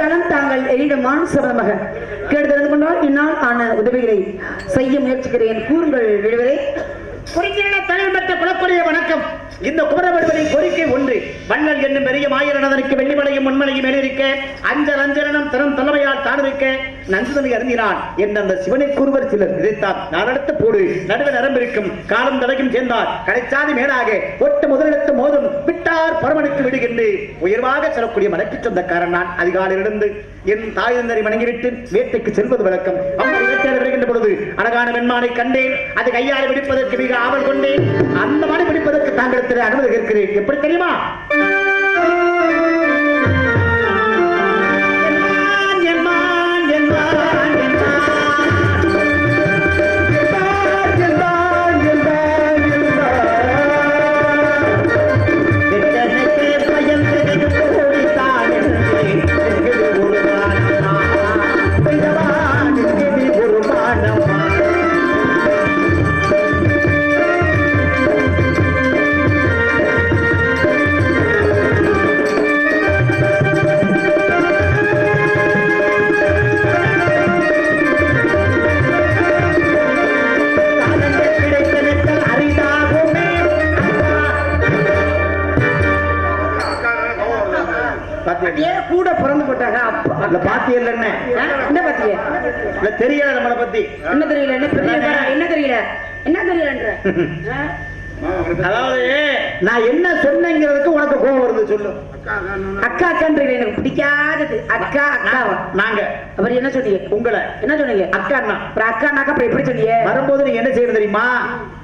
என்றாலும் தாங்கள் எரியிடம் சம்பந்தமாக கேட்டு தெரிந்து கொண்டால் என்னால் ஆன உதவிகளை செய்ய முயற்சிக்கிறேன். கூறுங்கள் விழுவரே. குறிக்கிற தலைவர் பெற்ற குலக்குரிய வணக்கம். இந்த குமரவடிவரின் கோரிக்கை ஒன்று. வள்ளல் என்னும் பெரிய மாயரணதற்கு வெள்ளிமலையும் முன்மலையும் மேலிருக்க அஞ்சல் அஞ்சலனம் தரும் தலைமையால் தானுவிக்க நன்சுதனை அறிந்தினான் என்ற அந்த சிவனை கூறுவர் சிலர் இதைத்தான் நாளடுத்த போடு நடுவே நரம்பிருக்கும் காலம் தலைக்கும் சேர்ந்தார் கடைச்சாதி மேலாக ஒட்டு முதலிடத்து மோதும் விட்டார் பரமனுக்கு விடுகின்று உயர்வாக செல்லக்கூடிய மலைக்கு சொந்தக்காரன் நான். அதிகாலையிலிருந்து என் தாய் தந்தரை வணங்கிவிட்டு வேட்டைக்கு செல்வது வழக்கம். அப்படி வேட்டையாட வருகின்ற பொழுது அழகான வெண்மானை கண்டேன். அது கையால் பிடிப்பதற்கு மிக ஆவல் கொண்டேன். அந்த மாதிரி பிடிப்பதற்கு தாங்களுக்கு அனுமதி கேட்கிறேன். எப்படி தெரியுமா? கூட பிறந்து போட்டாங்க. பாத்தியல் என்ன பத்திய தெரியல நம்மளை பத்தி என்ன தெரியல என்ன தெரியல என்ன தெரியலன்ற. அதாவது நான் என்ன சொன்னேங்கிறதுக்கு உனக்கு கோபம் வருது சொல்லு. அக்கா அக்கான்றீங்க எனக்கு பிடிக்காதது. அக்கா அக்காவா நாங்க அப்புறம் என்ன சொன்னீங்க? உங்களை என்ன சொன்னீங்க? அக்காண்ணா. அப்புறம் அக்காண்ணாக்கா அப்புறம் எப்படி சொன்னீங்க? வரும்போது நீங்க என்ன செய்யறது தெரியுமா?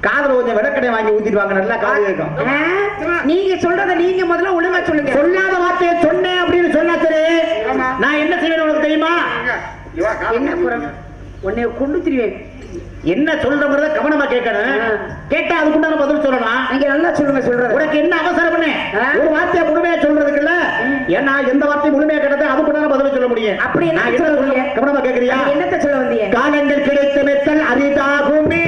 காதல கொஞ்சம் விளக்கடை வாங்கி ஊத்திட்டு வாங்க. நல்லா காது கேட்கும். நீங்க சொல்றத நீங்க முதல்ல ஒழுங்கா சொல்லுங்க. சொல்லாத வார்த்தையை சொன்னேன் அப்படின்னு சொன்னா சரி. நான் என்ன செய்வேன் உனக்கு தெரியுமா? என்ன புறம் உன்னை கொண்டு திரிவேன். என்ன சொல்றத கவனமா கேட்கணும். கேட்டா அதுக்குண்டான பதில் சொல்லணும். நீங்க நல்லா சொல்லுங்க. சொல்றது உனக்கு என்ன அவசரம் பண்ண? ஒரு வார்த்தையை முழுமையா சொல்றதுக்கு இல்ல. ஏன்னா எந்த வார்த்தையும் முழுமையா கேட்டது அதுக்குண்டான பதில் சொல்ல முடியும். அப்படி என்ன சொல்ல வந்தீங்க? கவனமா கேட்கறியா? என்னத்த சொல்ல வந்தீங்க? காலங்கள் கிடைத்த மெத்தல் அரிதாகுமே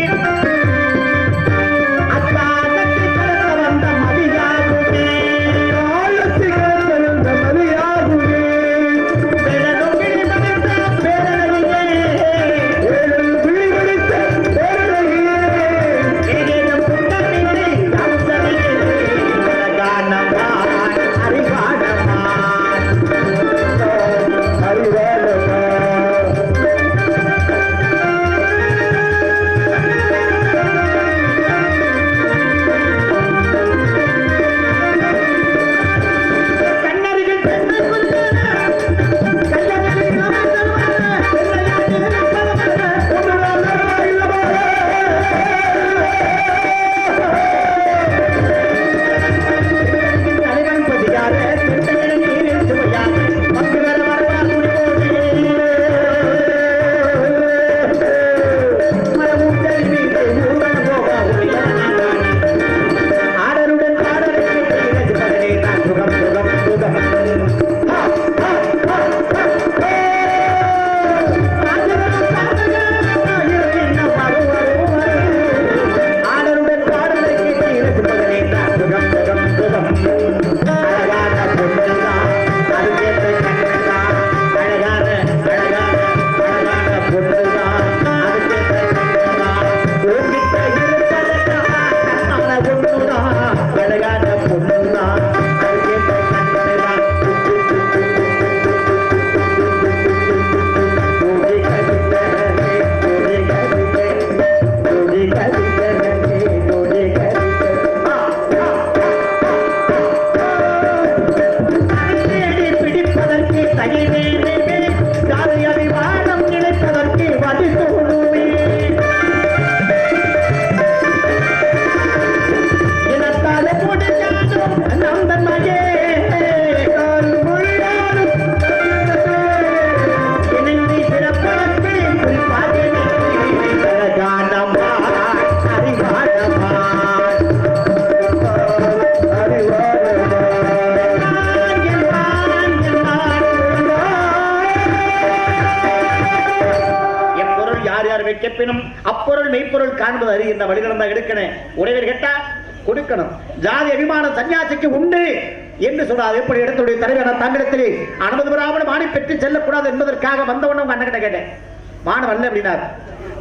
அப்பொருள் மெய்ப்பொருள் காண்பது அறி என்ற வழிநடந்தா எடுக்கணும். உடையவர் கேட்டா கொடுக்கணும். ஜாதி அபிமானம் சன்னியாசிக்கு உண்டு என்று சொன்னார். எப்படி இடத்துடைய தலைவர் தங்களிடத்திலே அனுமதி பெறாமல் மாணி பெற்று செல்லக்கூடாது என்பதற்காக வந்தவன உங்க அண்ணன் கிட்ட கேட்டேன். மாணவன் அல்ல அப்படின்னார்.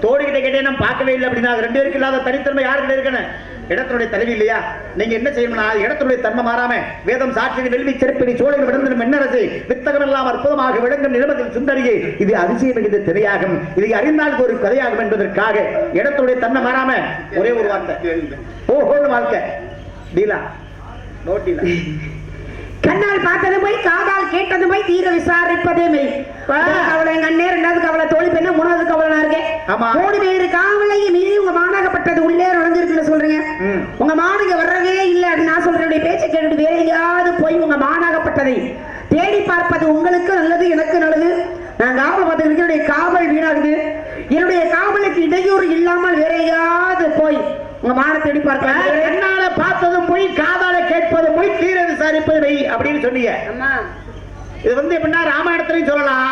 தோடி கிட்ட கேட்டேன், பார்க்கவே இல்லை அப்படின்னா. ரெண்டு பேருக்கு இல்லாத தனித்தன்மை யாருக்கிட்ட இருக்கணும்? இடத்தினுடைய தலைவி இல்லையா? நீங்க என்ன செய்யணும்னா இடத்துடைய தன்மை மாறாம வேதம் சாட்சி வெள்வி சிறப்பினி சோழர்கள் விழுந்து மென்னரசு வித்தகம் எல்லாம் அற்புதமாக விளங்கும் நிலமத்தில் சுந்தரியே இது அதிசயம் மிகுந்த திரையாகும், இதை அறிந்தால் ஒரு கதையாகும் என்பதற்காக இடத்துடைய தன்மை மாறாம ஒரே ஒரு வார்த்தை ஓஹோன்னு வாழ்க்கை டீலா நோட்டில கண்ணால் பார்த்தது போய் காதால் கேட்டது போய் தீர விசாரிப்பதே மெய். கவலை எங்க அண்ணே, ரெண்டாவது கவலை தோழி பெண்ணு, மூணாவது கவலை நான் இருக்கேன். 3 பேரு காவலையும் மீறி உங்க மானாகப்பட்டது உள்ளே நுழைஞ்சிருக்குன்னு சொல்றீங்க. உங்க மானுங்க வர்றவே இல்லை அப்படின்னு நான் சொல்றேன். பேச்சை கேட்டுட்டு வேற எங்கேயாவது போய் உங்க மானாகப்பட்டதை தேடி பார்ப்பது உங்களுக்கு நல்லது, எனக்கு நல்லது. நான் காவல் பார்த்துக்கிட்டு என்னுடைய காவல் வீணாகுது. என்னுடைய காவலுக்கு இடையூறு இல்லாமல் வேற எங்கேயாவது போய் உங்க மான தேடி பார்க்கலாம். என்னால பார்த்ததும் போய் காதால கேட்பதும் போய் தீர விசாரிப்பது வை அப்படின்னு சொன்னீங்க. இது எப்படின்னா ராமாயணத்திலையும் சொல்லலாம்,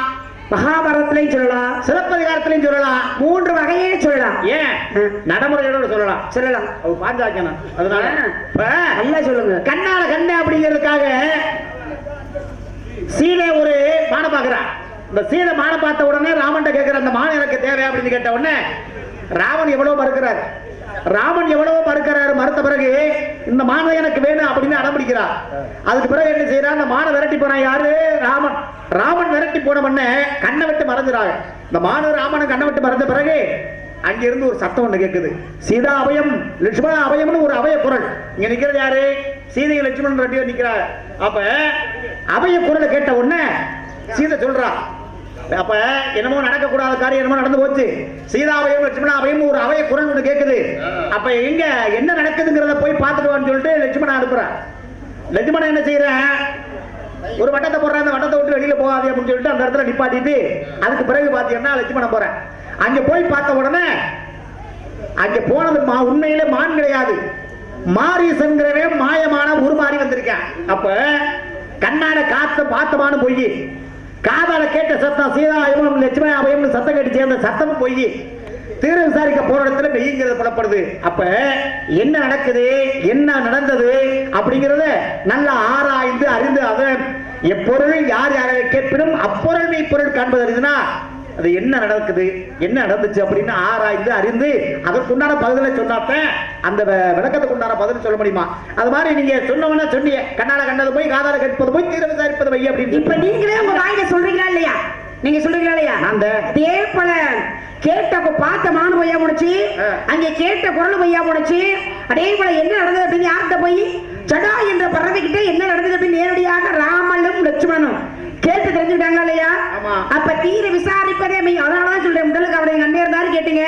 மகாபாரதத்திலையும் சொல்லலாம், சிலப்பதிகாரத்திலையும் சொல்லலாம், 3 வகையே சொல்லலாம். ஏன் நடைமுறையோட சொல்லலாம். பாஞ்சாக்கணும். அதனால நல்லா சொல்லுங்க. கண்ணால கண்ணு அப்படிங்கிறதுக்காக சீதை ஒரு மானை பாக்குறான். இந்த சீதை மானை பார்த்த உடனே ராமன் கேட்கிற அந்த மானை எனக்கு தேவை அப்படின்னு கேட்ட உடனே ராமன் எவ்வளவு மறுக்கிறார். மறுத்த பிறகு இந்த மானை எனக்கு வேணும் அப்படின்னு அடம்பிடிக்கிறார். அதுக்கு பிறகு என்ன செய்யறான்? அந்த மானை விரட்டி போனா யாரு? ராமன் விரட்டி போன உடனே கண்ணை விட்டு மறைஞ்சிறாங்க. இந்த மானு ராமன் கண்ணை விட்டு மறைஞ்ச பிறகு அங்கிருந்து ஒரு சத்தம் ஒண்ணு கேட்குது. சீதா அபயம் லட்சுமண அபயம்னு ஒரு அபய குரல். இங்க நிக்கிறது யாரு? சீதை லட்சுமணன் 2 பேர் நிக்கிறார். அப்ப அபய குரலை கேட்ட உடனே சீதை சொல்றா, அப்ப என்னமோ நடக்கக்கூடாத காரியம் என்னமோ நடந்து போச்சு. சீதாபயம் லட்சுமணாபயம் ஒரு அவைய குரல் ஒண்ணு கேட்குது. அப்ப எங்க என்ன நடக்குதுங்கிறத போய் பார்த்துட்டு வான்னு சொல்லிட்டு லட்சுமணன் அனுப்புறான். லட்சுமணன் என்ன செய்யறேன்? ஒரு வட்டத்தை போடுறேன், அந்த வட்டத்தை விட்டு வெளியில போகாது அப்படின்னு சொல்லிட்டு அந்த இடத்துல நிப்பாட்டிட்டு அதுக்கு பிறகு பாத்தீங்கன்னா லட்சுமணன் போறேன். அங்க போய் பார்த்த உடனே அங்க போனது உண்மையிலே மான் கிடையாது, மாரீசன்கிறவே மாயமான உருமாறி வந்திருக்கேன். அப்ப கண்ணாட காத்த பார்த்தமான பொய், காதால கேட்ட சத்தம் சீதா அபயம் லட்சுமண அபயம் சத்தம் கேட்டு சேர்ந்த சத்தமும் பொய், தீர விசாரிக்க போற இடத்துல மெய்ங்கிறது புலப்படுது. அப்ப என்ன நடக்குது, என்ன நடந்தது அப்படிங்கறத நல்லா ஆராய்ந்து அறிந்து அதை எப்பொருள் யார் யாரை கேட்பினும் அப்பொருள் மெய்ப்பொருள் காண்பது அறிந்துனா அது என்ன நடக்குது என்ன நடந்துச்சு அப்படின்னு ஆராய்ந்து அறிந்து அதற்குண்டான பதிலை சொன்னாப்ப அந்த விளக்கத்துக்கு உண்டான பதில் சொல்ல முடியுமா? அது மாதிரி நீங்க சொன்னவனா சொன்னீங்க, கண்ணால கண்டது போய் காதால கேட்பது போய் தீர விசாரிப்பது வை அப்படின்னு. இப்ப நீங்களே உங்க வாயில சொல்றீங்களா இல்லையா? நீங்க சொல்றீங்களா இல்லையா? அந்த அதே போல கேட்ட பார்த்த மானு பொய்யா முடிச்சு, அங்கே கேட்ட குரல் பொய்யா முடிச்சு, அதே போல என்ன நடந்தது அப்படின்னு யார்கிட்ட போய் சடா என்ற பறவைகிட்ட என்ன நடந்தது அப்படின்னு நேரடியாக ராமனும் லட்சுமணனும் கேட்டு தெரிஞ்சுட்டாங்களா இல்லையா? அப்ப தீர விசாரிப்பதே மெய். அதனாலதான் சொல்றேன், முதலுக்கு அவரை எங்க அண்ணன் இருந்தாரு கேட்டீங்க,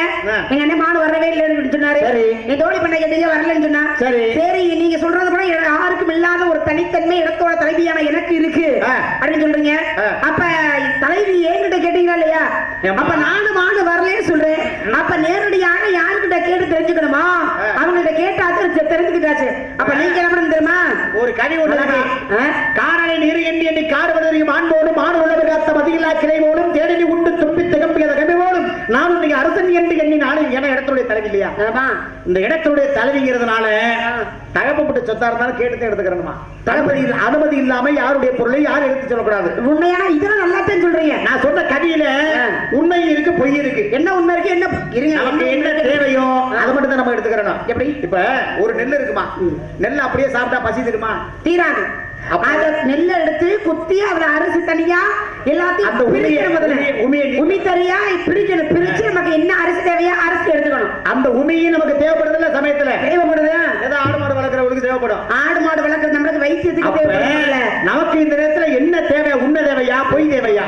எங்க அண்ணன் மானு வரவே இல்லைன்னு சொன்னாரு. நீ தோழி பண்ண கேட்டீங்க வரலன்னு சொன்னா சரி, நீங்க சொல்றது கூட யாருக்கும் இல்லாத ஒரு தனித்தன்மை இடத்தோட தலைவியான எனக்கு இருக்கு அப்படின்னு சொல்றீங்க. அப்ப தலைவி என்கிட்ட கேட்டீங்களா இல்லையா? அப்ப நானும் மானு வரலன்னு சொல்றேன். அப்ப நேரடியாக யாருக்கிட்ட கேட்டு தெரிஞ்சுக்கணுமா? அவங்கள்ட்ட கேட்டாச்சு தெரிஞ்சுக்கிட்டாச்சு. அப்ப நீங்க என்ன பண்ணணும் தெரியுமா? ஒரு கனி ஒண்ணு காரணை நீர் எண்ணி காடுவதற்கு மாண்போடும் மாடு உழவு காத்த மதியில்லா கிளைவோடும் தேடி உண்டு தும்பி திகம்பியத கவிவோடும் நானும் நீங்க அரசன் என்று எண்ணி நானும் என இடத்துடைய தலைவி இல்லையா? இந்த இடத்துடைய தலைவிங்கிறதுனால தகப்பட்டு சொத்தா இருந்தாலும் கேட்டு எடுத்துக்கிறோமா? தளபதி அனுமதி இல்லாம யாருடைய பொருளை யாரும் எடுத்து சொல்லக்கூடாது. உண்மையான இதெல்லாம் நல்லா தான் சொல்றீங்க. நான் சொன்ன கதையில உண்மை இருக்கு பொய் இருக்கு. என்ன உண்மை இருக்கு என்ன நமக்கு என்ன தேவையோ அதை மட்டும் தான் நம்ம எடுத்துக்கிறோம். எப்படி இப்ப ஒரு நெல் இருக்குமா, நெல் அப்படியே சாப்பிட்டா பசி தருமா? தீராது. நெல்ல எடுத்து குத்தி அதுல அரிசி தனியா எல்லாத்தையும் அந்த உமி தனியா பிரிக்கணும். பிரிச்சு நமக்கு என்ன அரிசி தேவையா அரிசி எடுத்துக்கணும். அந்த உமியும் நமக்கு தேவைப்படுதுல சமயத்துல தேவைப்படுது. ஏதோ ஆடு மாடு வளர்க்கறவங்களுக்கு தேவைப்படும். ஆடு மாடு வளர்க்கறது நம்மளுக்கு வைத்தியத்துக்கு தேவைப்படுது. நமக்கு இந்த நேரத்துல என்ன தேவை? உண்மை தேவையா பொய் தேவையா?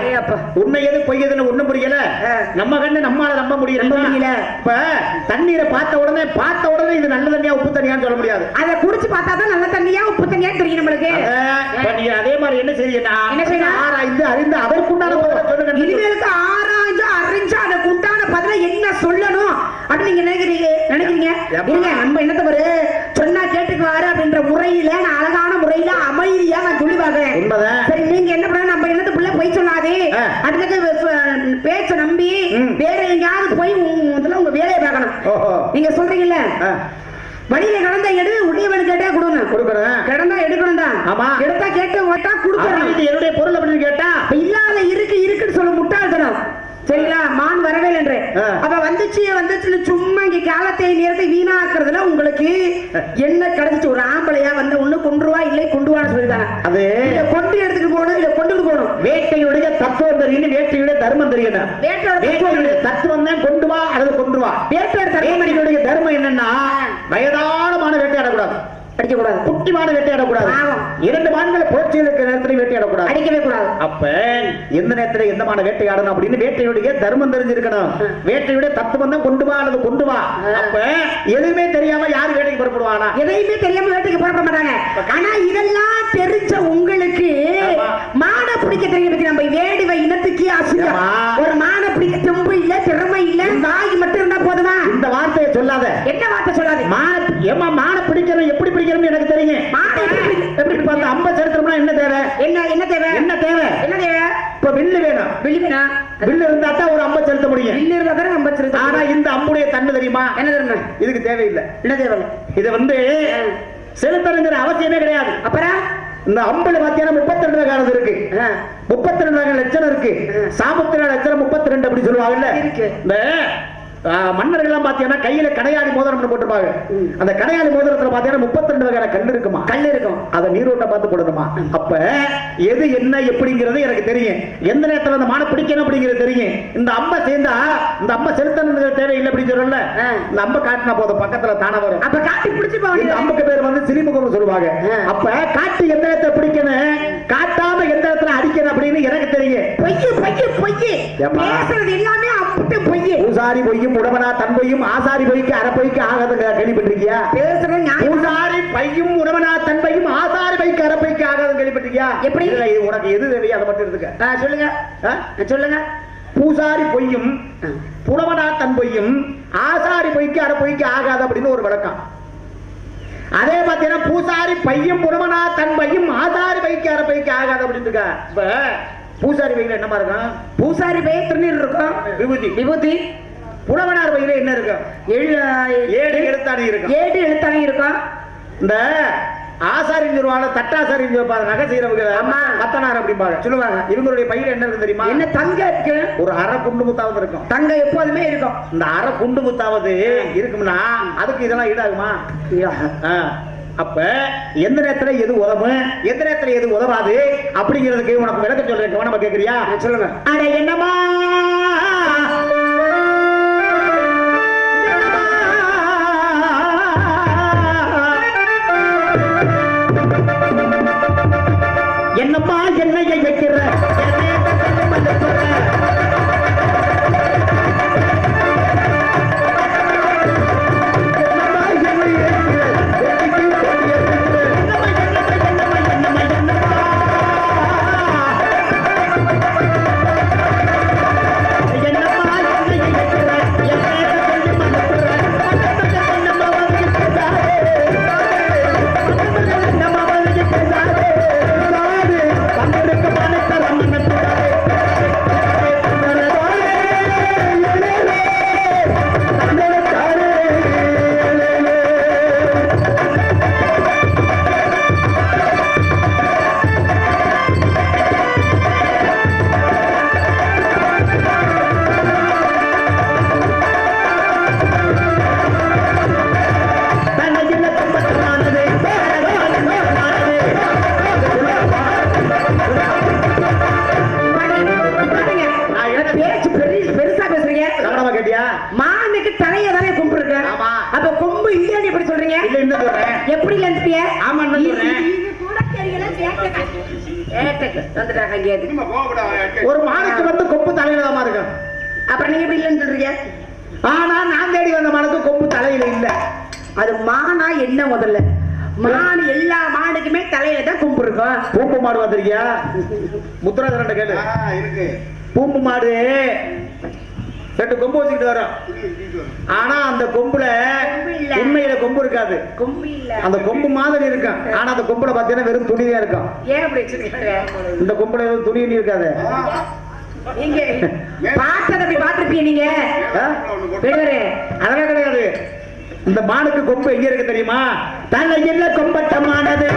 உண்மை எது பொய் எதுன்னு ஒண்ணும் புரியல. நம்ம கண்ணு நம்மால நம்ப முடியல. இப்ப தண்ணீரை பார்த்த உடனே இது நல்ல தண்ணியா உப்பு தண்ணியான்னு சொல்ல முடியாது. அதை குடிச்சு பார்த்தா தான் நல்ல தண்ணியா உப்பு தண்ணியா தெரியும் நம்மளுக்கு. அதே மாதிரி என்ன செய்யணும்? ஆராய்ந்து அறிந்து அதற்குண்டான பதிலை சொல்லுங்க. இனிமேலுக்கு ஆராய்ந்து அறிஞ்சு அதற்குண்டான பதிலை என்ன சொல்லணும் அப்படின்னு நீங்க நினைக்கிறீங்க. நம்ம என்ன தவறு சொன்னா கேட்டுக்குவாரு அப்படின்ற முறையில நான் அழகான முறையில அமைதியா நான் சொல்லி பார்க்கிறேன். சரி, நீங்க என்ன பண்ண நம்ம என்னது பிள்ளை போய் சொல்லாதே அதுக்கு பேச்ச நம்பி வேற எங்கேயாவது போய் உங்க வேலையை பார்க்கணும். நீங்க சொல்றீங்கல்ல வழியில கடந்தா எடு உடையவன் கேட்டா கொடுங்க கொடுக்குறேன் கிடந்தா எடுக்கணும் தான் ஆமா எடுத்தா கேட்டு ஓட்டா கொடுக்கணும் இது என்னுடைய பொருள் அப்படின்னு கேட்டா இல்லாத இருக்குன்னு சொல்ல முட்டாள்தனம் சரிங்களா மான் வரவே என்று அப்ப வந்துச்சு சும்மா இங்க காலத்தை நேரத்தை வீணாக்குறதுல உங்களுக்கு என்ன கிடைச்சிச்சு ஒரு ஆம்பளையா வந்து ஒண்ணு கொண்டுருவா இல்லை கொண்டுவான்னு சொல்லிட்டாங்க அது இத கொண்டு எடுத்துட்டு போகணும் இத கொண்டு போகணும் வேட்டையுடைய தத்துவம் தெரியும் வேட்டையுடைய தர்மம் தெரியணும் வேட்டையுடைய தத்துவம் தான் கொண்டு வா அல்லது கொண்டு வா வேட்டையுடைய தர்மம் என்னன்னா வயதானமான வேட்டையாடக்கூடாது அடிக்கக்கூடாது குட்டிமான வேட்டையாடக்கூடாது இரண்டு மான்களை போச்சு இருக்கிற நேரத்தில் வேட்டையாடக்கூடாது அடிக்கவே கூடாது அப்ப எந்த நேரத்தில் எந்தமான வேட்டையாடணும் அப்படின்னு வேட்டையுடைய தர்மம் தெரிஞ்சிருக்கணும் வேட்டையுடைய தத்துவம் தான் கொண்டு வா அல்லது கொண்டு வா அப்ப எதுவுமே தெரியாம யாரு வேட்டைக்கு புறப்படுவானா எதையுமே தெரியாம வேட்டைக்கு புறப்பட மாட்டாங்க ஆனா இதெல்லாம் தெரிஞ்ச உங்களுக்கு மான பிடிக்க தெரியும் நம்ம வேடுவை இனத்துக்கு அசிங்கம் ஒரு மான பிடிக்க தெம்பு இல்ல திறமை இல்ல வாய் மட்டும் இருந்தா போதுமா இந்த வார்த்தையை சொல்லாத என்ன வார்த்தை சொல்லாத மான பிடிக்கிறோம் எப்படி பிடிக்கிறோம் எனக்கு தெரியும் எப்படி பார்த்தா அம்ப சரித்திரம்னா என்ன தேவை என்ன தேவை என்ன தேவை என்ன தேவை இப்ப வில்லு வேணும் வில்லு இருந்தா தான் ஒரு அம்ப செலுத்த முடியும் வில்லு இருந்தா தான் அம்ப செலுத்த ஆனா இந்த அம்புடைய தன்மை தெரியுமா என்ன தெரியுமா இதுக்கு தேவையில்லை என்ன தேவை இது வந்து செலுத்தணுங்கிற அவசியமே கிடையாது அப்புறம் இந்த அம்புல பாத்தீங்கன்னா 32 வகை இருக்கு 32 வகை லட்சணம் இருக்கு சாமுத்திர லட்சணம் 32 அப்படி சொல்லுவாங்கல்ல இந்த மன்னர்கள் எல்லாம் பாத்தீங்கன்னா கையில கடையாளி மோதிரம் போட்டுருப்பாங்க அந்த கடையாளி மோதிரத்துல பாத்தீங்கன்னா 32 வகையான கல் இருக்குமா கல் இருக்கும் அதை நீரோட்ட பார்த்து போடணுமா அப்ப எது என்ன எப்படிங்கிறது எனக்கு தெரியும் எந்த நேரத்துல அந்த மான பிடிக்கணும் அப்படிங்கிறது தெரியும் இந்த அம்பை சேர்ந்தா இந்த அம்பை செலுத்தணுங்கிறது தேவையில்லை அப்படின்னு சொல்லல இந்த அம்பை காட்டினா போதும் பக்கத்துல தானே வரும் அப்ப காட்டி பிடிச்சு இந்த அம்புக்கு பேர் வந்து சிலிமுகம் சொல்லுவாங்க அப்ப காட்டி எந்த இடத்துல பிடிக்கணும் காட்டாம எந்த இடத்துல அடிக்கணும் அப்படின்னு எனக்கு தெரியும் பொய்யு பேசுறது எல்லாமே அப்படி பொய்யு பூசாரி பொய்யும் உடமனா தன் பொய்யும் ஆசாரி பொய்க்கு அரை பொய்க்கு ஆகாத கேள்விப்பட்டிருக்கியா பேசுறேன் பூசாரி பையும் உடமனா தன் பையும் ஆசாரி பொய்க்கு அரை பொய்க்கு ஆகாத கேள்விப்பட்டிருக்கியா எப்படி உனக்கு எது தேவையோ அதை மட்டும் எடுத்துக்க சொல்லுங்க பூசாரி பொய்யும் புலவனா தன் பொய்யும் ஆசாரி பொய்க்கு அரை பொய்க்கு ஆகாது அப்படின்னு ஒரு விளக்கம் அதே பாத்தீங்கன்னா பூசாரி பையும் புலவனா தன் பையும் ஆசாரி பைக்கு அரை பைக்கு ஆகாது அப்படின்னு இருக்கா இப்ப பூசாரி பையில என்னமா இருக்கும் பூசாரி பை திருநீர் இருக்கும் விபூதி புலவனார் பையில என்ன இருக்கும் ஏழு எழுத்தாணி இருக்கும் இந்த ஆசாரி சொல்லுவாங்க தட்டாசாரி நகை செய்யறவங்க பத்தனார் அப்படிம்பாங்க சொல்லுவாங்க இவங்களுடைய பையில என்ன இருக்கு தெரியுமா என்ன தங்க இருக்கு ஒரு அரை குண்டு முத்தாவது இருக்கும் தங்க எப்போதுமே இருக்கும் இந்த அரை குண்டு முத்தாவது இருக்கும்னா அதுக்கு இதெல்லாம் ஈடாகுமா அப்ப எந்த நேரத்துல எது உதவும் எந்த நேரத்துல எது உதவாது அப்படிங்கிறதுக்கு உனக்கு விளக்க சொல்றேன் கவனமா கேக்குறியா சொல்லுங்க அட என்னமா என்னப்பா என்னையை வைக்கிற மானுக்கு தலைய தானே கொம்பு இருக்கு அப்ப கொம்பு இல்லன்னு எப்படி சொல்றீங்க எப்படி இல்லன்னு ஆமா கூட தெரியல ஒரு மானுக்கு வந்து கொம்பு தலையில தான் இருக்கும் அப்புறம் நீங்க எப்படி இல்லன்னு சொல்றீங்க ஆனா நான் தேடி வந்த மானுக்கு கொம்பு தலையில இல்ல அது மானா என்ன முதல்ல மான் எல்லா மானுக்குமே தலையில தான் கொம்பு இருக்கும் பூம்பு மாடு வந்திருக்கியா முத்துராஜன் கேளு இருக்கு பூம்பு மாடு ரெண்டு கொம்பு வச்சுக்கிட்டு வரோம் ஆனா அந்த கொம்புல உண்மையில கொம்பு இருக்காது அந்த கொம்பு மாதிரி இருக்கும் ஆனா அந்த கொம்புல பாத்தீங்கன்னா வெறும் துணிதான் இருக்கும் இந்த கொம்புல வெறும் துணி இருக்காது நீங்க பார்த்தத அப்படி பாத்திருப்பீங்க நீங்க அதெல்லாம் கிடையாது இந்த மானுக்கு கொம்பு எங்க இருக்கு தெரியுமா? தலையில கொம்பட்டமானது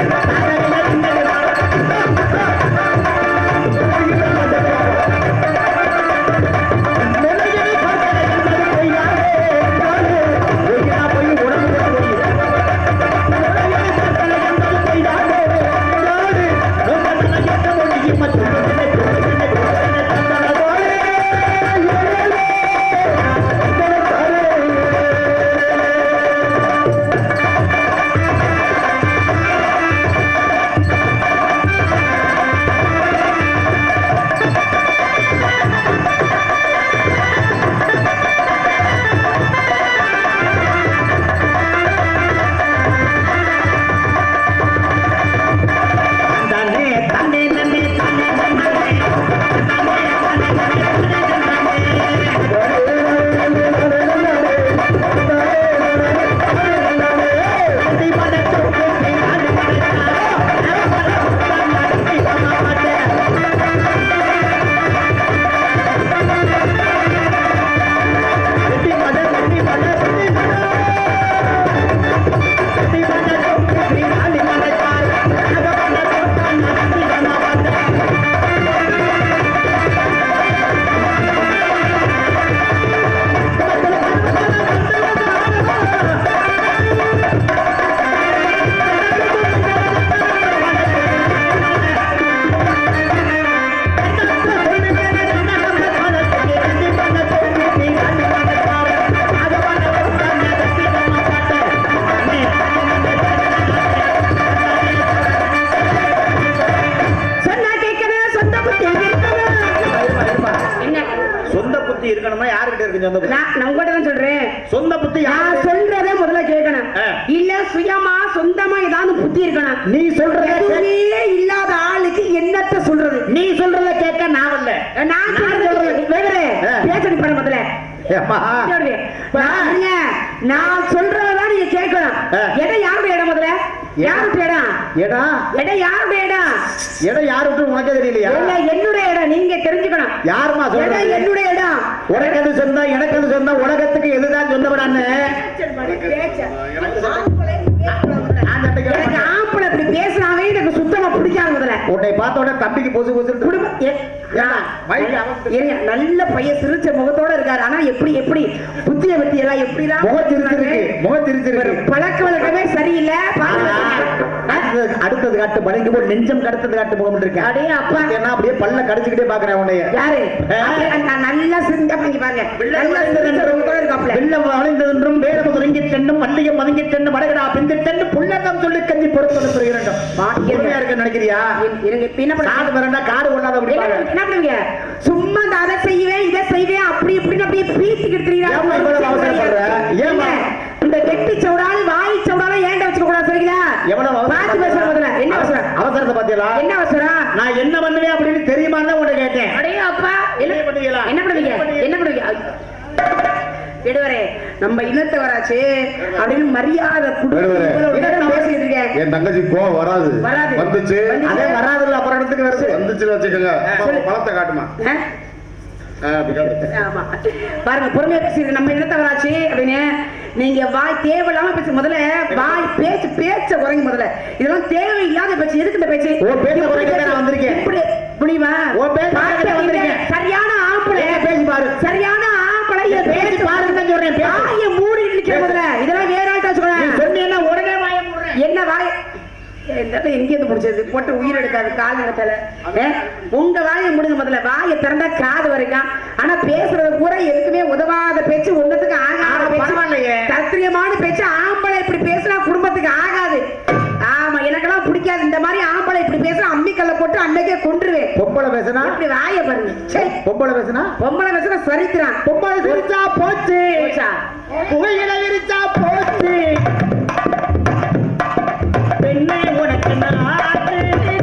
இருக்கணுமா? யார்கிட்ட இருக்கு சொந்த புத்தி? நான் உங்ககிட்ட தான் சொல்றேன். சொந்த புத்தி நான் சொல்றதே முதல்ல கேட்கணும். இல்ல சுயமா சொந்தமா ஏதாவது புத்தி இருக்கணும். நீ சொல்றதே இல்லாத ஆளுக்கு என்னத்த சொல்றது? நீ சொல்றத கேட்க நான் வரல. நான் சொல்றது வேறே பேசணும் பண்ண முதல்ல. நான் சொல்றதான் நீங்க கேட்கணும். எதை யாருடைய இடம் முதல்ல? யாருடைய இடம்? இடம் யாருடைய இடம்? இடம் யாருக்கு உனக்கே தெரியலையா? என்னுடைய இடம் நீங்க தெரிஞ்சுக்கணும். யாருமா சொல்ற? என்னுடைய இடம். உனக்கு எது சொந்தம், எனக்கு எது சொந்தம், உலகத்துக்கு எதுதான் சொந்தப்படான்னு ஆம்பளை அப்படி பேசினாவே எனக்கு சுத்தமா பிடிக்காது. முதல்ல உன்னை பார்த்த உடனே தம்பிக்கு பொசு பொசு நல்ல பையன் சிரிச்ச முகத்தோட இருக்காரு. ஆனா எப்படி எப்படி புத்திய பத்தி எல்லாம் எப்படிதான் முகத்திருச்சிருக்கு. பழக்க வழக்கமே சரியில்லை. அடுத்தது காட்டு பழங்கி போல் நெஞ்சம் கடத்தது காட்டு முகம் இருக்கேன். அடே அப்பா, என்ன அப்படியே பல்ல கடிச்சுக்கிட்டே பாக்குறேன் உன்னைய. யாரு? நல்லா சிரிஞ்சா பாருங்க பாருங்க. வெள்ளம் வளைந்ததென்றும் வேடம் ஒதுங்கிட்டென்னும் மல்லியம் ஒதுங்கிட்டென்னும் வடகடா பிந்திட்டென்னும் புள்ளகம் சொல்லி கஞ்சி பொறுத்து இரண்டும் உண்மையா இருக்க நினைக்கிறியா? காடு கொள்ளாத என்ன பண்ணுவீங்க? சும்மா அதை செய்வேன் இதை செய்வேன் அப்படி இப்படின்னு அப்படியே பீத்திக்கிட்டு இந்த வெட்டி சவுடால் வாய் சவுடால ஏண்ட வச்சுக்க கூடாது. சரிங்களா? என்ன அவசரம்? அவசரத்தை பாத்தீங்களா? என்ன அவசரம்? நான் என்ன பண்ணுவேன் அப்படின்னு தெரியுமான்னு உன்னை கேட்டேன். அடே அப்பா, என்ன பண்ணுவீங்களா? என்ன பண்ணுவீங்க? என்ன பண்ணுவீங்க? எடுவரே நம்ம இனத்தை வராச்சு அப்படின்னு மரியாதை பேசிட்டு இருக்கேன். என் தங்கச்சி கோவம் வராது. வந்துச்சு அதே வராது. அப்புறம் இடத்துக்கு வருது. வந்துச்சுன்னு வச்சுக்கோங்க. பழத்தை காட்டுமா? பாருங்க, பொறுமையா பேசுறது. நம்ம இனத்தை வராச்சு அப்படின்னு நீங்க வாய் தேவையில்லாம பேசு. முதல்ல வாய் பேச்சு பேச்ச குறைங்க. முதல்ல இதெல்லாம் தேவையில்லாத பேச்சு. எதுக்கு இந்த பேச்சு? வந்திருக்கேன் இப்படி புரியுமா? சரியான ஆம்பளை பேசி பாரு. சரியான ஆம்பளை பேசி பாருன்னு சொல்றேன். வாயை மூடி நிக்கிற முதல்ல. இதெல்லாம் வேற ஆள்கிட்ட சொல்றேன். சொன்னீங்கன்னா உடனே வாயை மூடுறேன். என்ன வாய் எங்கேருந்து முடிச்சது போட்டு உயிர் எடுக்காது கால் நிலத்துல. உங்க வாயை முடிஞ்ச முதல்ல. வாயை திறந்தா காது வரைக்கும். ஆனா பேசுறது பூரா எதுக்குமே உதவாத பேச்சு, ஒன்னத்துக்கு ஆகாத பேச்சு, சத்திரியமான பேச்சு. ஆம்பளை இப்படி பேசினா குடும்பத்துக்கு ஆகாது. ஆமா, எனக்கெல்லாம் பிடிக்காது இந்த மாதிரி ஆம்பளை இப்படி பேசுனா. அம்மிக்கல்ல போட்டு அன்னைக்கே கொன்றுவேன். பொம்பளை பேசுனா இப்படி வாயை பாருங்க. பொம்பளை பேசுனா சரித்திரம். பொம்பளை சிரிச்சா போச்சு, புகையில விரிச்சா போச்சு. பெண்ணே உனக்கு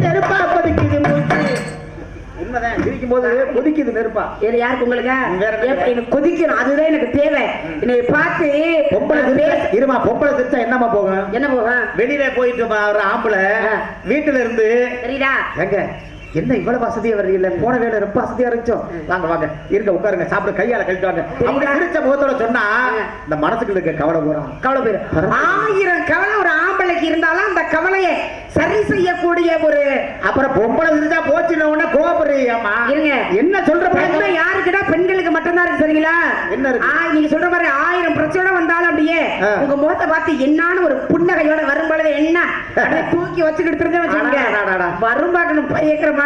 நெருப்பா கொதிக்குது மூச்சு. உண்மைதான். சிரிக்கும் போது கொதிக்குது நெருப்பா. யாருக்கு? உங்களுக்கு எனக்கு கொதிக்கணும். அதுதான் எனக்கு தேவை. என்னை பார்த்து இருமா. பொம்பளை சிரிச்சா என்னமா போகும்? என்ன போகும்? வெளியில போயிட்டு ஆம்பளை வீட்டுல இருந்து சரிடா எங்க என்ன இவ்வளவு வசதியா வர்றீங்க? போன வேலை ரொம்ப வசதியா இருந்துச்சோ. வாங்க வாங்க இருக்க உட்காருங்க, சாப்பிட கையால கழிச்சு வாங்க. அப்படி சிரிச்ச முகத்தோட சொன்னா இந்த மனசுக்கு இருக்க கவலை போறோம். கவலை போயிடும். 1000 கவலை ஒரு ஆம்பளைக்கு இருந்தாலும் அந்த கவலையை சரி செய்யக்கூடிய ஒரு அப்புறம் பொம்பளை இருந்தா போச்சுன உடனே கோபப்படுறியாமா? இருங்க, என்ன சொல்ற? பிரச்சனை யாருக்குடா? பெண்களுக்கு மட்டும்தான் இருக்கு. சரிங்களா? என்ன இருக்கு? நீங்க சொல்ற மாதிரி 1000 பிரச்சனை வந்தாலும் அப்படியே உங்க முகத்தை பார்த்து என்னான்னு ஒரு புன்னகையோட வரும் பொழுது என்ன அப்படியே தூக்கி வச்சுக்கிட்டு இருந்தே வச்சுக்கோங்க. வரும் பார்க்கணும் பயங்கரமான.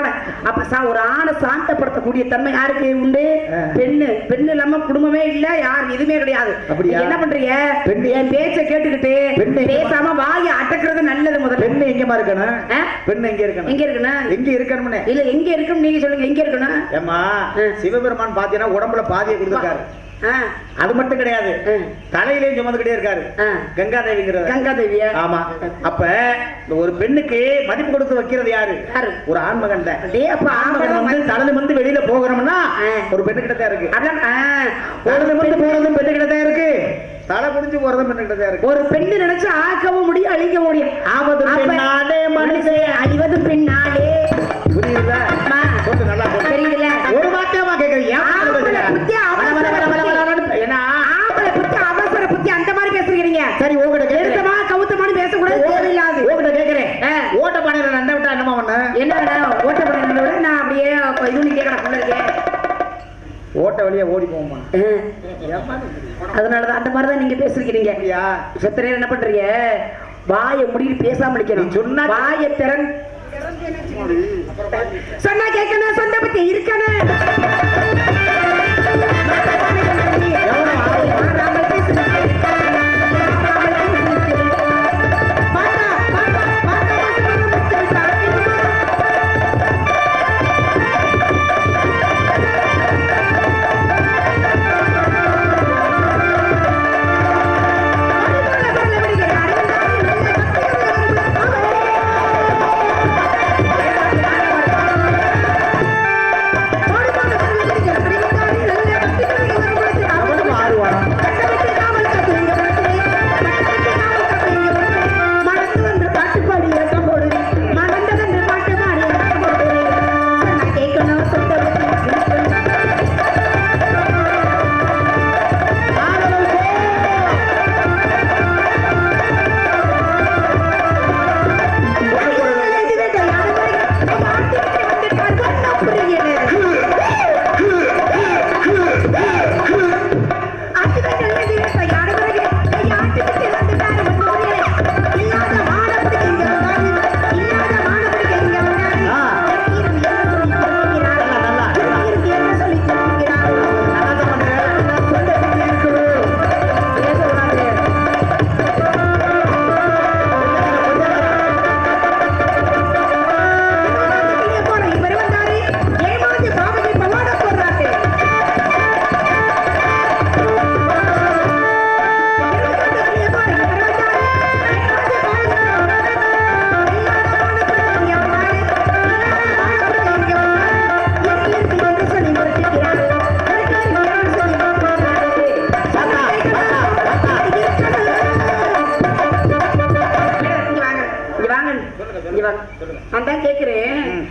அப்ப ஒரு ஆணை சாந்தப்படுத்தக்கூடிய தன்மை யாருக்கு உண்டு? பெண்ணு. பெண்ணு இல்லாம குடும்பமே இல்ல, யாரு எதுவுமே கிடையாது. என்ன பண்றீங்க? என் பேச்ச கேட்டுக்கிட்டு பேசாம வாயை அடக்குறது நல்லது. முதல்ல பெண்ணு எங்கமா இருக்கணும்? பெண்ணு எங்க இருக்கணும்? எங்க இருக்கணும்? எங்க இருக்கணும்னு இல்ல, எங்க இருக்கும் நீங்க சொல்லுங்க. எங்க இருக்கணும்? ஏமா சிவபெருமான் பாத்தீங்கன்னா உடம்புல பாதியை கொடுத்திருக்காரு. அது மட்டும் கிடையாது, தலையிலேயும் சுமந்துகிட்டே இருக்காரு. கங்கா தேவிங்கிறது. கங்கா தேவியா? ஆமா. அப்ப ஒரு பெண்ணுக்கு மதிப்பு கொடுத்து வைக்கிறது யாரு? ஒரு ஆண்மகன் தான். அப்ப ஆண்மகன் வந்து தலை வந்து வெளியில போகிறோம்னா ஒரு பெண்ணு கிட்ட தான் இருக்கு. தலை வந்து போறதும் பெண்ணு கிட்ட தான் இருக்கு, தலை குடிஞ்சு போறதும் பெண்ணு கிட்ட தான் இருக்கு. ஒரு பெண்ணு நினைச்சு ஆக்கவும் முடியும், அழிக்க முடியும். ஆவது பெண்ணாலே மனுஷே, அழிவது பெண்ணாலே. புரியுதா? கொஞ்சம் நல்லா தெரியுதுல? ஒரு வார்த்தையாமா கேக்குறீங்க? அவசர புத்தி அந்த மாதிரி பேசுறீங்க. சரி, உங்ககிட்ட கேட்கமா கவுத்தமானு பேசக்கூடாது, தேவையில்லாது. உங்ககிட்ட கேட்கிறேன், ஓட்ட பானையில நண்டை விட்டா என்னமா ஒண்ணு? என்ன ஓட்ட பானையில விட நான் அப்படியே இது கேட்கறேன் இருக்கேன். ஓட்ட வழியா ஓடி போகுமா? அதனாலதான் அந்த மாதிரிதான் நீங்க பேசுறீங்க. செத்த நேரம் என்ன பண்றீங்க? வாயை முடிட்டு பேசாம இருக்கணும். சொன்னா வாயை திறன் சொன்னா கேட்கணும், சொந்த பத்தி இருக்கணும்.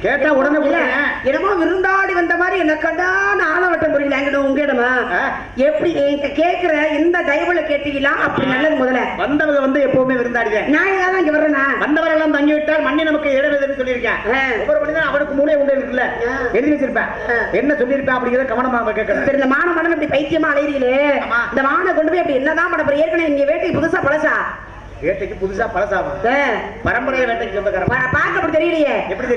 கேட்டா உடனே என்னமோ விருந்தாடி வந்த மாதிரி என்ன கண்டான ஆளவட்டம் புரியல. உங்கடமா எப்படி கேக்குற இந்த டைவல கேட்டீங்களா? அப்படி நல்லது. முதல்ல வந்தவங்க வந்து எப்பவுமே விருந்தாடிதான். நான் தான் இங்க வர்றேனா? வந்தவரெல்லாம் தங்கி விட்டால் மண்ணி நமக்கு இடவேதுன்னு சொல்லியிருக்கேன். ஒவ்வொரு மனிதன் அவனுக்கு மூளை உண்டு இருக்குல்ல, எழுதி வச்சிருப்பேன். என்ன சொல்லியிருப்பேன் அப்படிங்கிறத கவனமா கேட்கணும். சரி, இந்த மான மனம் இப்படி பைத்தியமா அலையிறீங்களே, இந்த மான கொண்டு போய் அப்படி என்னதான் பண்ண போற? ஏற்கனவே இங்க வேட்டைக்கு புதுசா பழசா? வேட்டைக்கு புதுசா பழசாவா? பரம்பரை வேட்டைக்கு பார்க்க அப்படி தெரியலையே.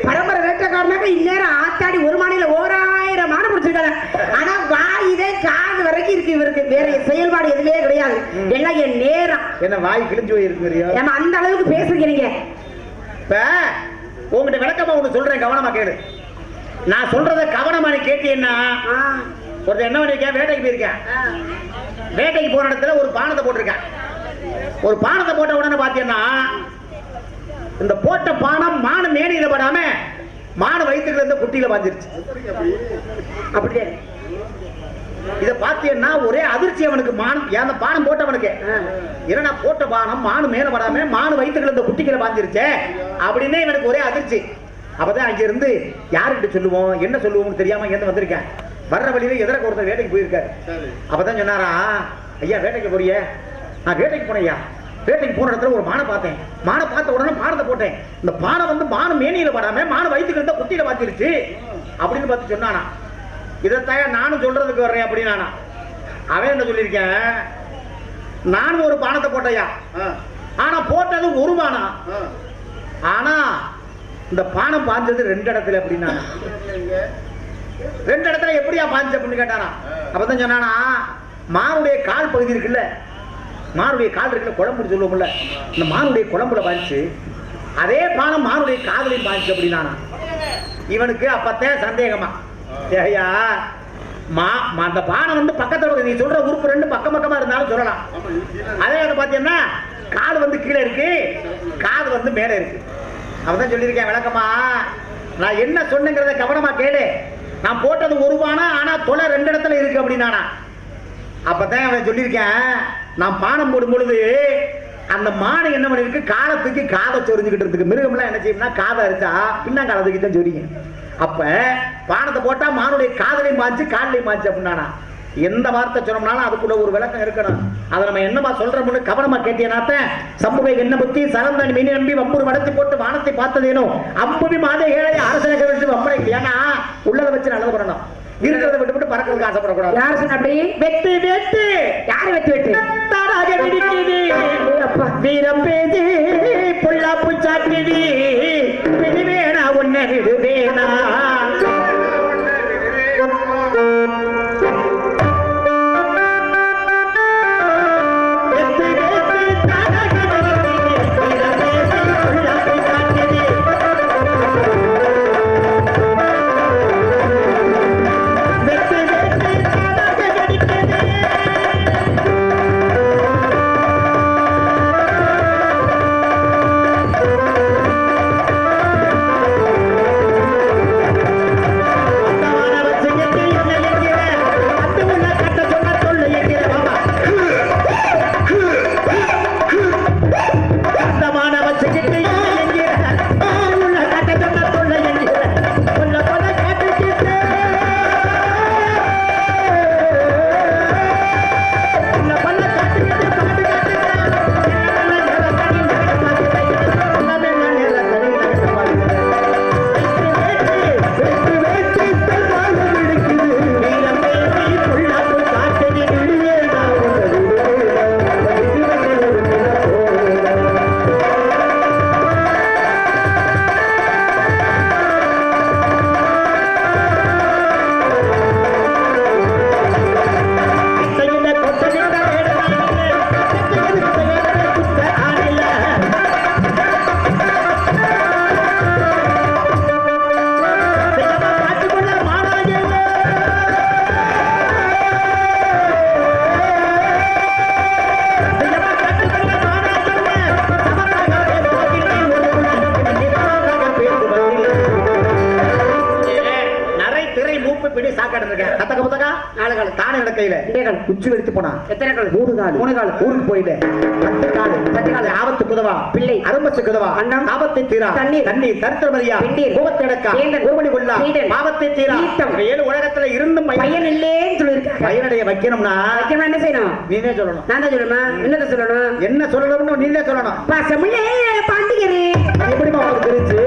பரம்பரை வேட்டைக்காரனாக்க இந்நேரம் ஆத்தாடி ஒரு மாநில 1000 மானம் பிடிச்சிருக்காங்க. ஆனா வாயிலே காது வரைக்கும் இருக்கு இவருக்கு. வேற செயல்பாடு எதுவே கிடையாது. எல்லாம் என் நேரம். என்ன வாய் கிழிஞ்சு போயிருக்கிறியோ? ஏமா அந்த அளவுக்கு பேசுறீங்க. இப்ப உங்ககிட்ட விளக்கமா ஒண்ணு சொல்றேன், கவனமா கேளு. நான் சொல்றத கவனமா நீ கேட்டீங்கன்னா, ஒருத்தர் என்ன பண்ணிருக்கேன், வேட்டைக்கு போயிருக்கேன். வேட்டைக்கு போன இடத்துல ஒரு பானத்தை போட்டிருக்கேன். ஒரு பானத்தை போட்ட உடனே பாத்தீங்கன்னா, இந்த போட்ட பானம் மான மேனியில படாம மான வயிற்றுல இருந்து குட்டியில பாஞ்சிருச்சு. அப்படியே இத பாத்தீங்கன்னா ஒரே அதிர்ச்சி அவனுக்கு. மானம் அந்த பானம் போட்டவனுக்கு ஏன்னா போட்ட பானம் மானு மேல படாம மானு வயிற்றுல இருந்து குட்டிகளை பாஞ்சிருச்சே அப்படின்னு இவனுக்கு ஒரே அதிர்ச்சி. அப்பதான் அங்க இருந்து யாருக்கிட்ட சொல்லுவோம் என்ன சொல்லுவோம்னு தெரியாம இங்க வந்திருக்கேன். வர்ற வழியில எதிரக்க ஒருத்தர் வேட்டைக்கு போயிருக்காரு. அப்பதான் சொன்னாரா, ஐயா வேட்டைக்கு போறிய? நான் வேட்டைக்கு போனேன் ஐயா. வேட்டைக்கு போன இடத்துல ஒரு மானை பார்த்தேன். மானை பார்த்த உடனே பானத்தை போட்டேன். இந்த பானை வந்து மான மேனியில படாம மான வயிற்றுக்கு இருந்தா குட்டியில பாத்திருச்சு அப்படின்னு பார்த்து சொன்னானா. இதைத்தான் நானும் சொல்றதுக்கு வர்றேன் அப்படின்னு. அவன் என்ன சொல்லியிருக்கேன், நானும் ஒரு பானத்தை போட்டையா, ஆனா போட்டது ஒரு பானா, ஆனா இந்த பானம் பாஞ்சது 2 இடத்துல அப்படின்னா. 2 இடத்துல எப்படியா பாஞ்சு அப்படின்னு கேட்டானா. அப்பதான் சொன்னானா, மானுடைய கால் பகுதி இருக்குல்ல, மானுடைய கால் இருக்குல்ல, குழம்பு சொல்லுவோம்ல, இந்த மானுடைய குழம்புல பாய்ச்சு அதே பானம் மானுடைய காதலையும் பாய்ச்சு அப்படின்னா. இவனுக்கு அப்பத்தான் சந்தேகமா, ஐயா அந்த பானம் வந்து பக்கத்துல நீ சொல்ற உறுப்பு 2 பக்கம் பக்கமா இருந்தாலும் சொல்லலாம். அதே பாத்தீங்கன்னா கால் வந்து கீழே இருக்கு, காது வந்து மேல இருக்கு. அவதான் சொல்லியிருக்கேன் விளக்கமா. நான் என்ன சொன்னேங்கிறத கவனமா கேளு. நான் போட்டது ஒரு பானா, ஆனா தொலை 2 இடத்துல இருக்கு அப்படின்னா. அப்பதான் அவன் சொல்லியிருக்கேன், நான் பானம் போடும் பொழுது அந்த மானை என்ன பண்ணிருக்கு, காலத்துக்கு காதை சொரிஞ்சுக்கிட்டு இருக்கு. மிருகம்லாம் என்ன செய்யும்னா காதை அரிச்சா பின்னாங்காலத்துக்கு தான் சொரிங்க. அப்ப பானத்தை போட்டா மானுடைய காதலையும் மாச்சு காலையும் மாச்சு அப்படின்னா. எந்த வார்த்தை சொன்னோம்னாலும் அதுக்குள்ள ஒரு விளக்கம் இருக்கணும். அதை நம்ம என்னமா சொல்றோம்னு கவனமா கேட்டியனாத்த சம்புவை என்ன புத்தி சரந்தன் மீனி நம்பி வம்பூர் வடத்தி போட்டு வானத்தை பார்த்ததேனோ அம்புவி மாதை ஏழை அரசனை கவிழ்த்து வம்பரை. ஏன்னா உள்ளதை வச்சு நல்லது பண்ணணும், இருக்கிறத விட்டு விட்டு பறக்கிறதுக்கு ஆசைப்படக்கூடாது. யார் சொன்ன அப்படி? வெட்டு வெட்டு. யாரு வெட்டு வெட்டு? தாராக வெடிக்குது வீரம் பேசி பொல்லாப்பு சாட்டிடி விடுவேனா உன்னை விடுவேனா. உச்சி வெடித்து போனா எத்தனை கால்? 3 கால் ஊருக்கு போயில 10 கால் ஆபத்து குதவா பிள்ளை அரும்பத்து குதவா அண்ணம் ஆபத்தை தீரா தண்ணீர் தருத்திரமரியா கோபத்தடக்கா கோபடி கொள்ளா பாவத்தை தீரா 7 உலகத்துல இருந்தும் பையன் இல்லேன்னு சொல்லியிருக்காங்க. பையனுடைய வைக்கணும்னா என்ன செய்யணும்? நீனே சொல்லணும். நான் தான் சொல்லணுமா? என்னத்தை சொல்லணும்? என்ன சொல்லணும்னு நீனே சொல்லணும். பசமுள்ளே பாண்டிகரே எப்படிமா உங்களுக்கு தெரிஞ்சு?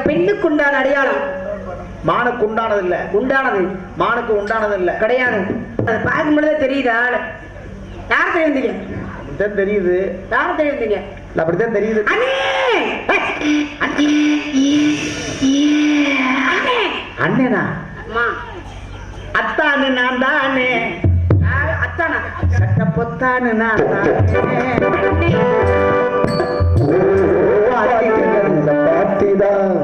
பெண்ணுக்கு உண்டான அடையாளம். மானுக்கு உண்டானது இல்ல. உண்டானது மானுக்கு உண்டானது இல்ல, கிடையாது. அது பார்க்கும் பொழுதே தெரியுதா? யார் தெரியுங்க? தெரியுது. யார் தெரியுங்க? அப்படித்தான் தெரியுது. அண்ணனா? அத்தானு நான் தானே. அத்தானா? சட்ட பொத்தானு நான் தானே. பாட்டிதான்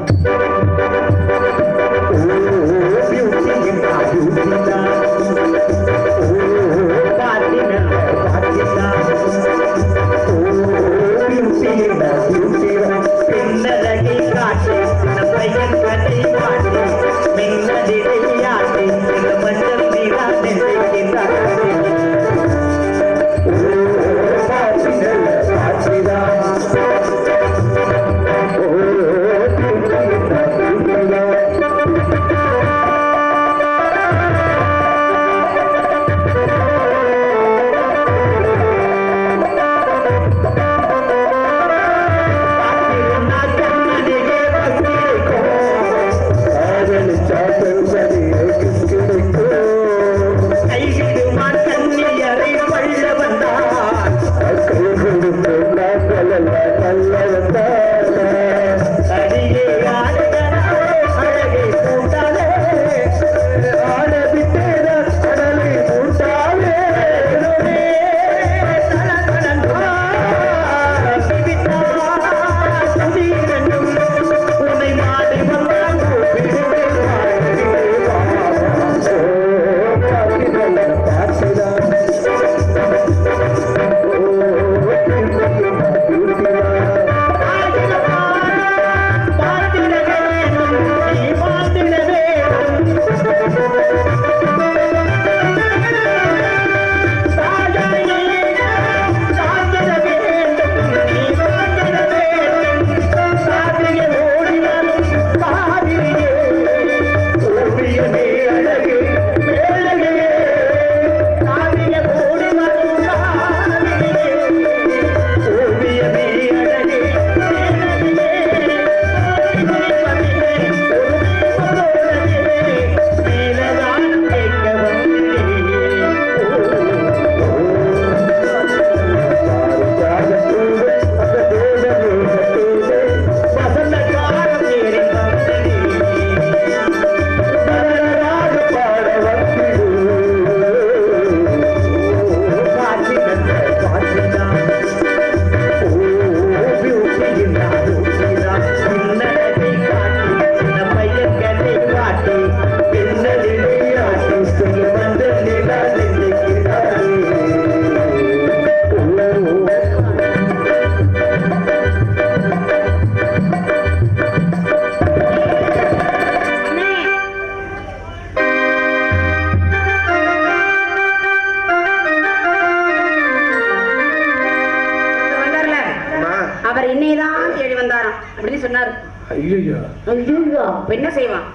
என்ன செய்வான்?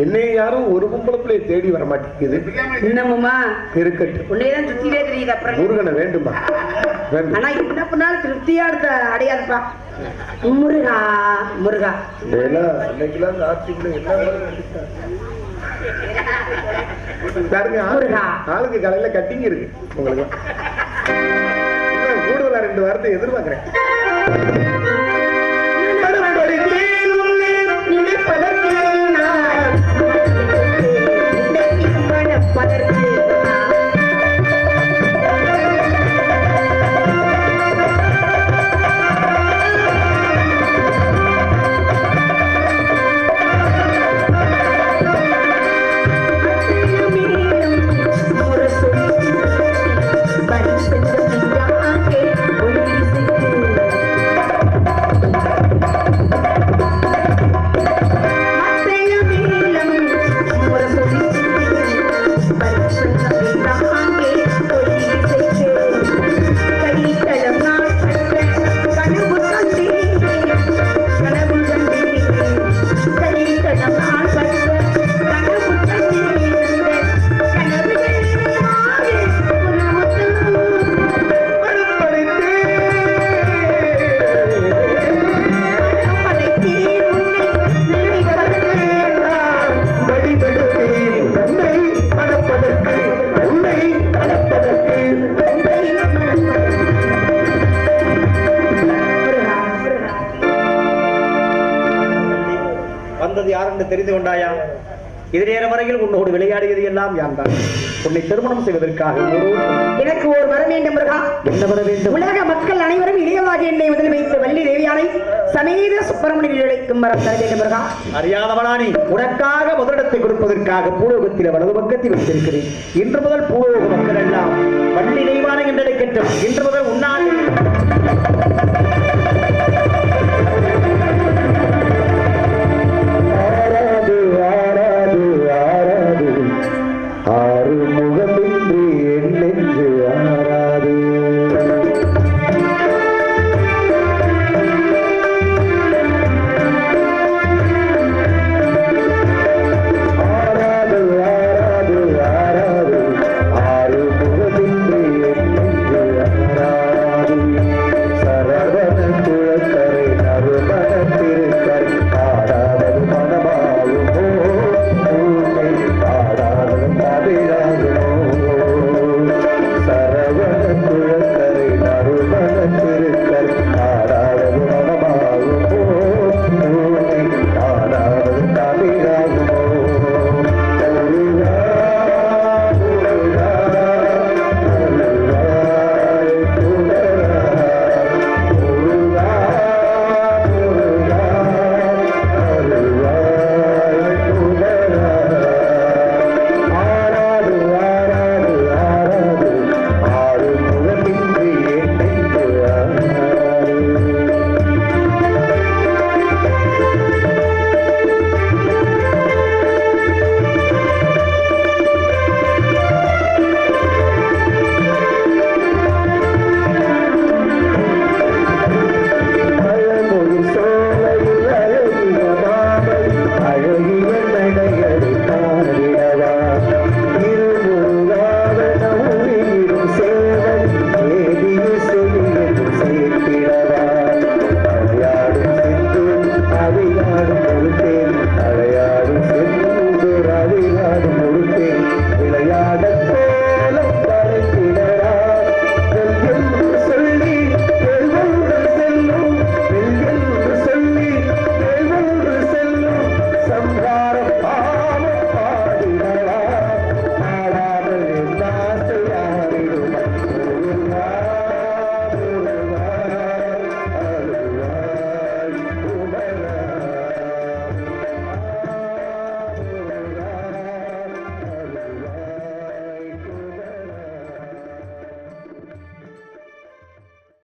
என்னை யாரும் ஒரு பொம்பளை தேடி வர மாட்டேங்குது. என்னம்மா இருக்கட்டும், உன்னையதான் சுத்திலே தெரியுது. அப்புறம் முருகனை வேண்டுமா? ஆனா என்ன பண்ணாலும் திருப்தியா அடையாதுப்பா. முருகா முருகா ஆளுக்கு காலையில கட்டிங்க இருக்கு. உங்களுக்கு கூடுதலா 2 வாரத்தை எதிர்பார்க்கிறேன். வந்தது யார் என்று தெரிந்து கொண்டாயா? இது நேரம் வரையில் உன்னோடு விளையாடியது எல்லாம் யான் தான். உன்னை திருமணம் செய்வதற்காக எனக்கு ஒரு வர வேண்டும் முருகா. என்ன வர வேண்டும்? உலக மக்கள் அனைவரும் இளையவாகி என்னை முதல் வைத்து வள்ளி தேவியானை சமேத சுப்பிரமணியன் இழைக்கும் வர தர வேண்டும் முருகா. அறியாதவளா நீ? உனக்காக முதலிடத்தை கொடுப்பதற்காக பூலோகத்தில் வலது பக்கத்தில் வைத்திருக்கிறேன். இன்று முதல் பூலோக மக்கள் எல்லாம் வள்ளி தெய்வானை என்று அழைக்கட்டும். இன்று முதல் உன்னாலே